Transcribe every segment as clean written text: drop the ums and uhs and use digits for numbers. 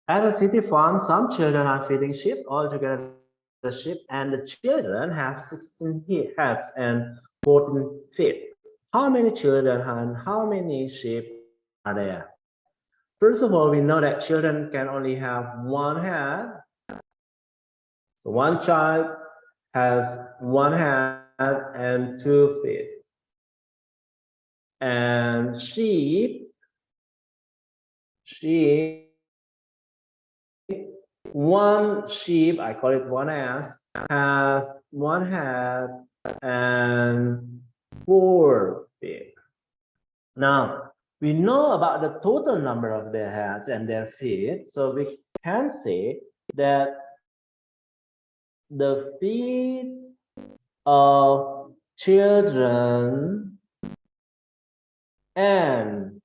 At a city farm, some children are feeding sheep. Altogether, the sheep and the children have 16 heads and 14 feet. How many children and how many sheep are there? First of all, we know that children can only have one head. So one child has one head and 2 feet. And one sheep, I call it one ass, has one head and 4 feet. Now, we know about the total number of their heads and their feet, so we can say that the feet of children and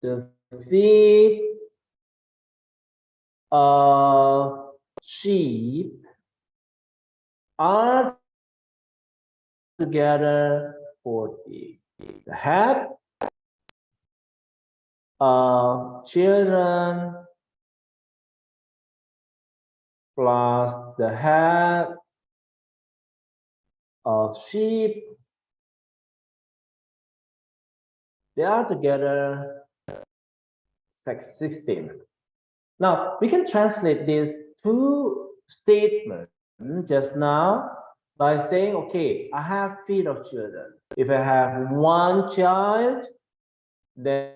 the feet of sheep are together 40. The head of children plus the head of sheep, they are together 16. Now, we can translate these two statements just now by saying, okay, I have feet of children. If I have one child, then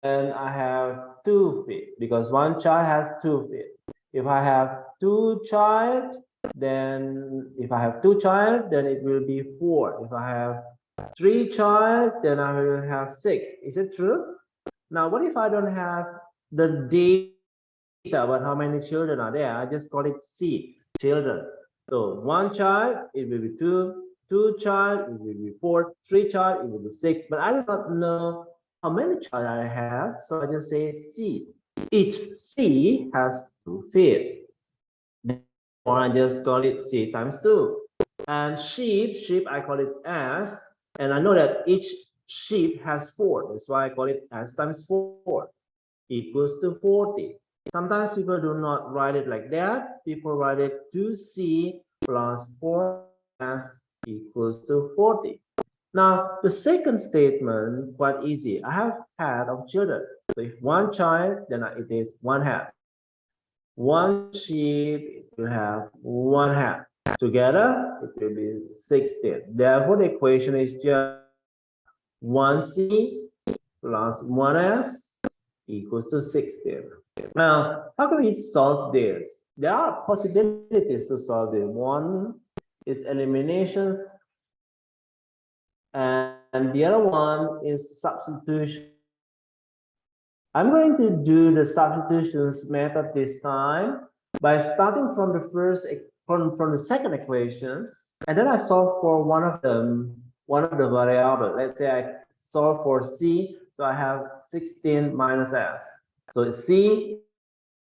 I have 2 feet because one child has 2 feet. If I have two child, then if I have 2 child, then it will be 4. If I have 3 child, then I will have 6. Is it true? Now, what if I don't have the data about how many children are there? I just call it C, children. So one child, it will be 2, 2 child, it will be 4, 3 child, it will be 6. But I do not know how many child I have, so I just say C. Each C has 2 feet. Or I just call it C times 2. And sheep, I call it S. And I know that each sheep has 4. That's why I call it S times 4 equals to 40. Sometimes people do not write it like that. People write it 2C plus 4S equals to 40. Now, the second statement, quite easy. I have head of children. So if one child, then it is one head. One sheep, it will have one head. Together, it will be 16. Therefore, the equation is just 1C plus 1S equals to 16. Now, how can we solve this? There are possibilities to solve this. One is eliminations, and the other one is substitution. I'm going to do the substitutions method this time by starting from the first from the second equations, and then I solve for one of them, one of the variable. Let's say I solve for C, so I have 16 minus S. So C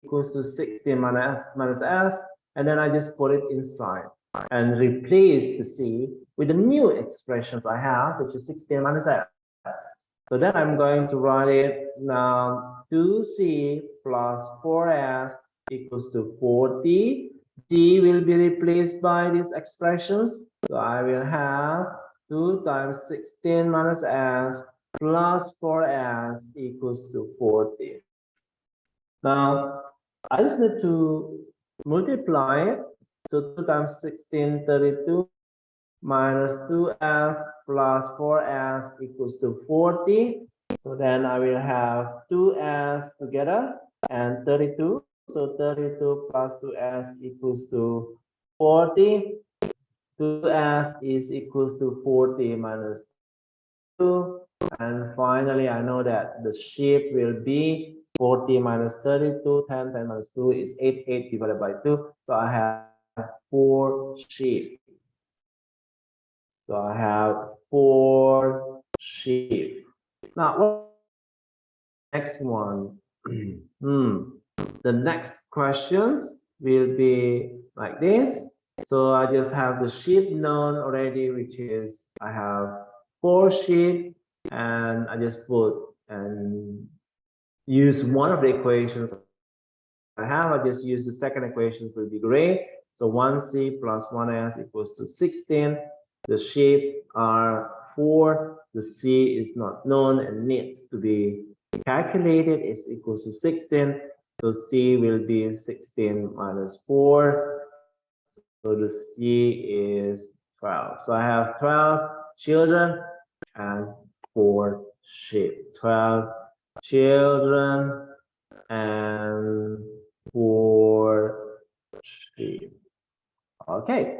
equals to 16 minus S, and then I just put it inside and replace the C with the new expressions I have, which is 16 minus S. So then I'm going to write it now 2C plus 4S equals to 40. C will be replaced by these expressions. So I will have 2 times 16 minus S plus 4S equals to 40. Now, I just need to multiply it. So 2 times 16, 32 minus 2S plus 4S equals to 40. So then I will have 2S together and 32. So 32 plus 2S equals to 40. 2S is equals to 40 minus 2. And finally, I know that the shape will be 40 minus 32, 10 minus 2 is 8 divided by 2. So I have 4 sheep. So I have 4 sheep. Now, what next one? The next questions will be like this. So I just have the sheep known already, which is I have 4 sheep, and I just put and use one of the equations I have, I just use the second equation will be great. So 1c plus 1s equals to 16. The sheep are 4. The c is not known and needs to be calculated. It's equals to 16. So c will be 16 minus 4. So the c is 12. So I have 12 children and 4 sheep. 12 children and 4 sheep. Okay,